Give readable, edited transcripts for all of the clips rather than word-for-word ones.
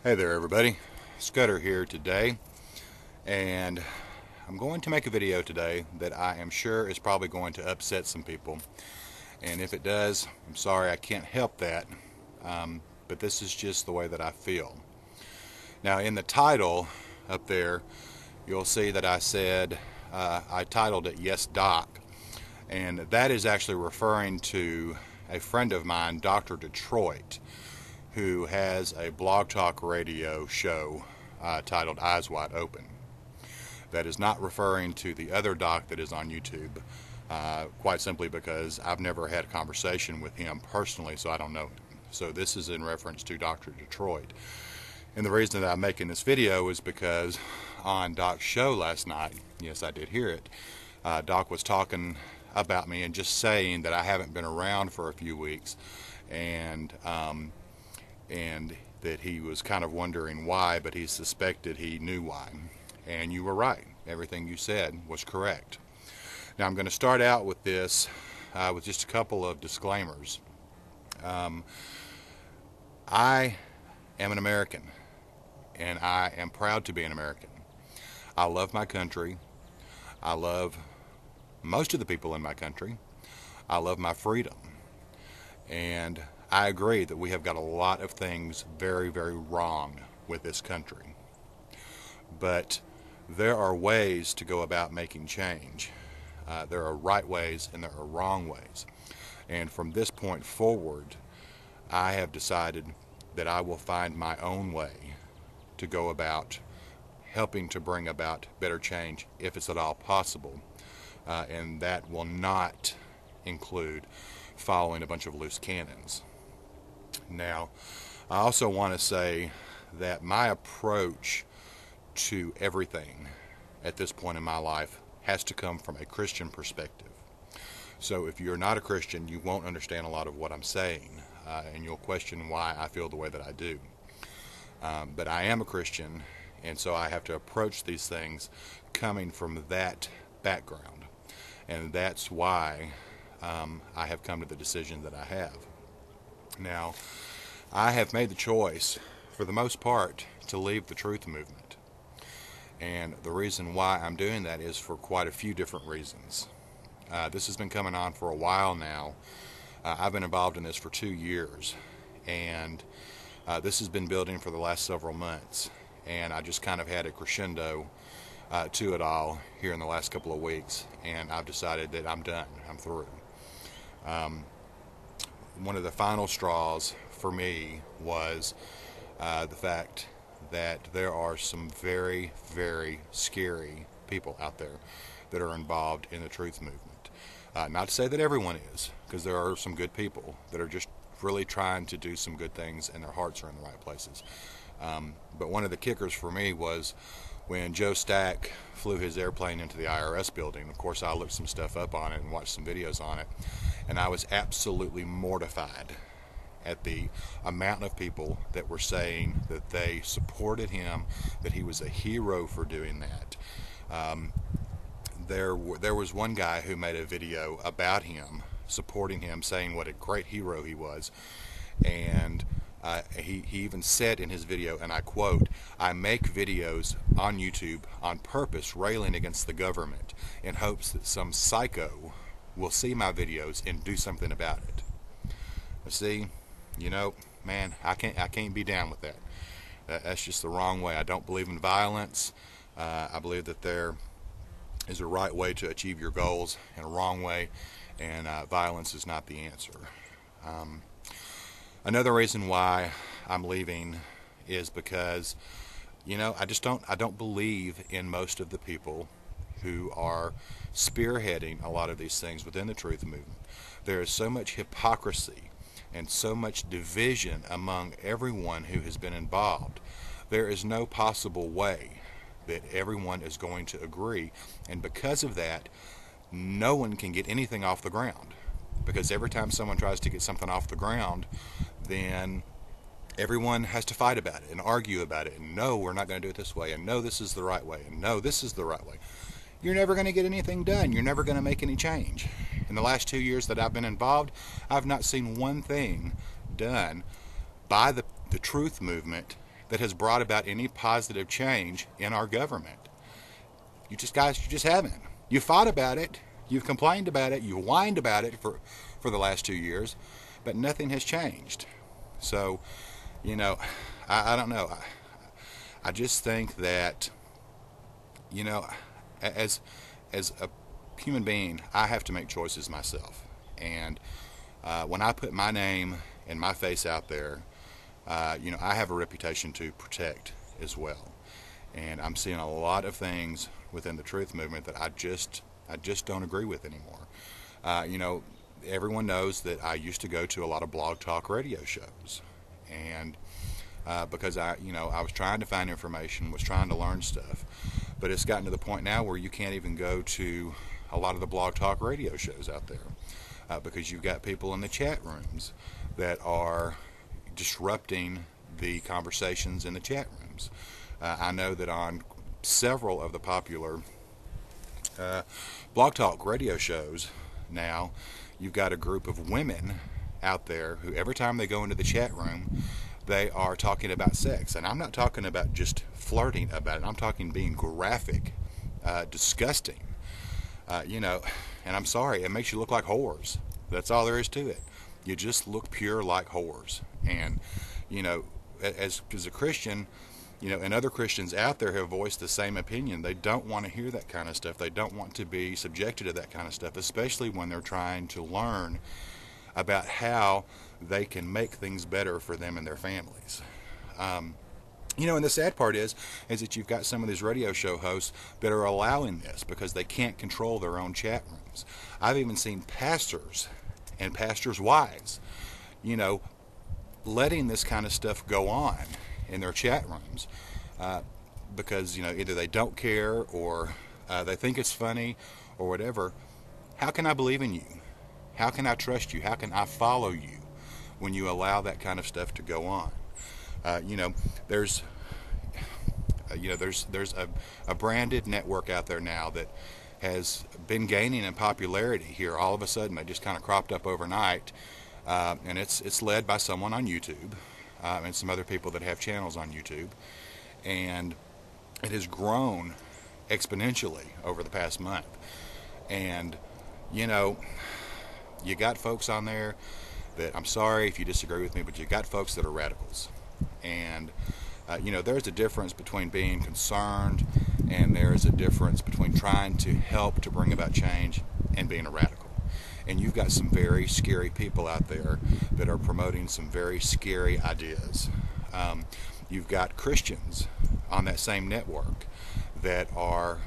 Hey there everybody, Scudder here today, and I'm going to make a video today that I am sure is probably going to upset some people, and if it does, I'm sorry, I can't help that, but this is just the way that I feel. Now in the title up there, you'll see that I said, I titled it Yes Doc, and that is actually referring to a friend of mine, Dr. Detroit, who has a blog talk radio show titled Eyes Wide Open. That is not referring to the other doc that is on YouTube, quite simply because I've never had a conversation with him personally, so I don't know him. So this is in reference to Dr. Detroit. And the reason that I'm making this video is because on Doc's show last night, yes, I did hear it, Doc was talking about me and just saying that I haven't been around for a few weeks, and that he was kind of wondering why, but he suspected he knew why. And you were right. Everything you said was correct. Now I'm going to start out with this with just a couple of disclaimers. I am an American, and I am proud to be an American. I love my country. I love most of the people in my country. I love my freedom. And I agree that we have got a lot of things very, very wrong with this country. But there are ways to go about making change. There are right ways and there are wrong ways. And from this point forward, I have decided that I will find my own way to go about helping to bring about better change, if it's at all possible. And that will not include following a bunch of loose cannons. Now, I also want to say that my approach to everything at this point in my life has to come from a Christian perspective. So if you're not a Christian, you won't understand a lot of what I'm saying, and you'll question why I feel the way that I do. But I am a Christian, and so I have to approach these things coming from that background, and that's why I have come to the decision that I have. Now, I have made the choice, for the most part, to leave the truth movement. And the reason why I'm doing that is for quite a few different reasons. This has been coming on for a while now. I've been involved in this for 2 years, and this has been building for the last several months. And I just kind of had a crescendo to it all here in the last couple of weeks, and I've decided that I'm done. I'm through. One of the final straws for me was the fact that there are some very, very scary people out there that are involved in the truth movement. Not to say that everyone is, because there are some good people that are just really trying to do some good things and their hearts are in the right places. But one of the kickers for me was when Joe Stack flew his airplane into the IRS building. Of course, I looked some stuff up on it and watched some videos on it, and I was absolutely mortified at the amount of people that were saying that they supported him, that he was a hero for doing that. There was one guy who made a video about him, supporting him, saying what a great hero he was, and he even said in his video, and I quote, "I make videos on YouTube on purpose railing against the government in hopes that some psycho will see my videos and do something about it." See, you know, man, I can't be down with that. That's just the wrong way. I don't believe in violence. I believe that there is a right way to achieve your goals and a wrong way, and violence is not the answer. Another reason why I'm leaving is because, you know, I don't believe in most of the people who are spearheading a lot of these things within the truth movement. There is so much hypocrisy and so much division among everyone who has been involved. There is no possible way that everyone is going to agree, and because of that, no one can get anything off the ground. Because every time someone tries to get something off the ground, then everyone has to fight about it and argue about it, and no, we're not going to do it this way, and no, this is the right way, and no, this is the right way. You're never going to get anything done. You're never going to make any change. In the last 2 years that I've been involved, I've not seen one thing done by the truth movement that has brought about any positive change in our government. You just haven't. You fought about it. You've complained about it. You whined about it for the last 2 years, but nothing has changed. So, I don't know. I just think that, as a human being, I have to make choices myself. And when I put my name and my face out there, I have a reputation to protect as well. And I'm seeing a lot of things within the truth movement that I just don't agree with anymore. Everyone knows that I used to go to a lot of blog talk radio shows, and because I was trying to find information, was trying to learn stuff, but it's gotten to the point now where you can't even go to a lot of the blog talk radio shows out there because you've got people in the chat rooms that are disrupting the conversations in the chat rooms. I know that on several of the popular blog talk radio shows now, you've got a group of women out there who every time they go into the chat room, they are talking about sex. And I'm not talking about just flirting about it. I'm talking being graphic, disgusting. And I'm sorry, it makes you look like whores. That's all there is to it. You just look pure like whores. And, as a Christian, and other Christians out there have voiced the same opinion. They don't want to hear that kind of stuff. They don't want to be subjected to that kind of stuff, especially when they're trying to learn about how they can make things better for them and their families. And the sad part is that you've got some of these radio show hosts that are allowing this because they can't control their own chat rooms. I've even seen pastors and pastors' wives, letting this kind of stuff go on in their chat rooms because either they don't care or they think it's funny or whatever. How can I believe in you? How can I trust you? How can I follow you when you allow that kind of stuff to go on? There's a branded network out there now that has been gaining in popularity here. All of a sudden, they just kind of cropped up overnight, and it's led by someone on YouTube. And some other people that have channels on YouTube, and it has grown exponentially over the past month. And you got folks on there that, I'm sorry if you disagree with me, but you got folks that are radicals. And there's a difference between being concerned, and there's a difference between trying to help to bring about change and being a radical. And you've got some very scary people out there that are promoting some very scary ideas. You've got Christians on that same network that are,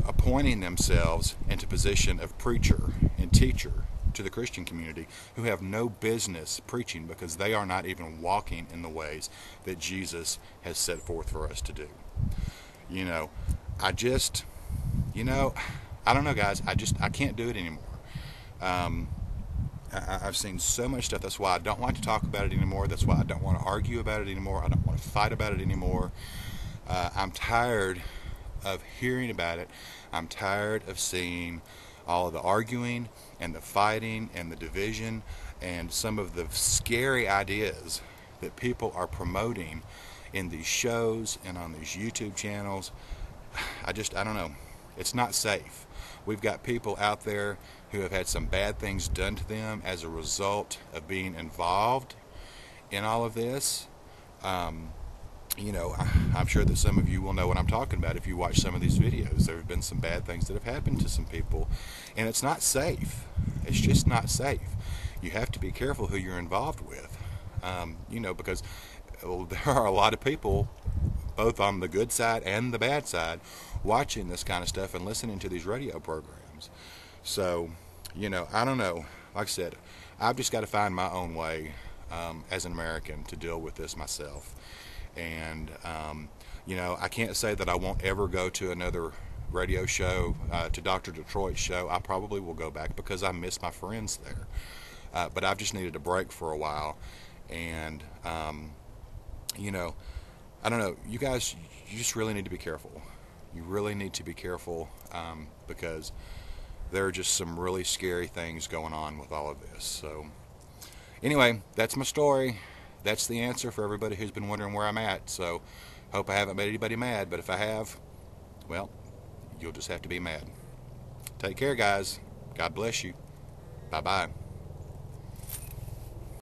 appointing themselves into position of preacher and teacher to the Christian community who have no business preaching because they are not even walking in the ways that Jesus has set forth for us to do. I don't know, guys. I can't do it anymore. I've seen so much stuff. That's why I don't like to talk about it anymore. That's why I don't want to argue about it anymore. I don't want to fight about it anymore. I'm tired of hearing about it. I'm tired of seeing all of the arguing and the fighting and the division and some of the scary ideas that people are promoting in these shows and on these YouTube channels. I don't know. It's not safe. We've got people out there who have had some bad things done to them as a result of being involved in all of this. I'm sure that some of you will know what I'm talking about if you watch some of these videos. There have been some bad things that have happened to some people, and it's not safe. It's just not safe. You have to be careful who you're involved with, because there are a lot of people, both on the good side and the bad side, watching this kind of stuff and listening to these radio programs. So, I don't know. Like I said, I've just got to find my own way as an American to deal with this myself. And, I can't say that I won't ever go to another radio show, to Dr. Detroit's show. I probably will go back because I miss my friends there. But I've just needed a break for a while. And, I don't know. You guys, you just really need to be careful. You really need to be careful because there are just some really scary things going on with all of this. So, anyway, that's my story. that's the answer for everybody who's been wondering where I'm at. So hope I haven't made anybody mad, but if I have, well, you'll just have to be mad. Take care, guys. God bless you. Bye-bye.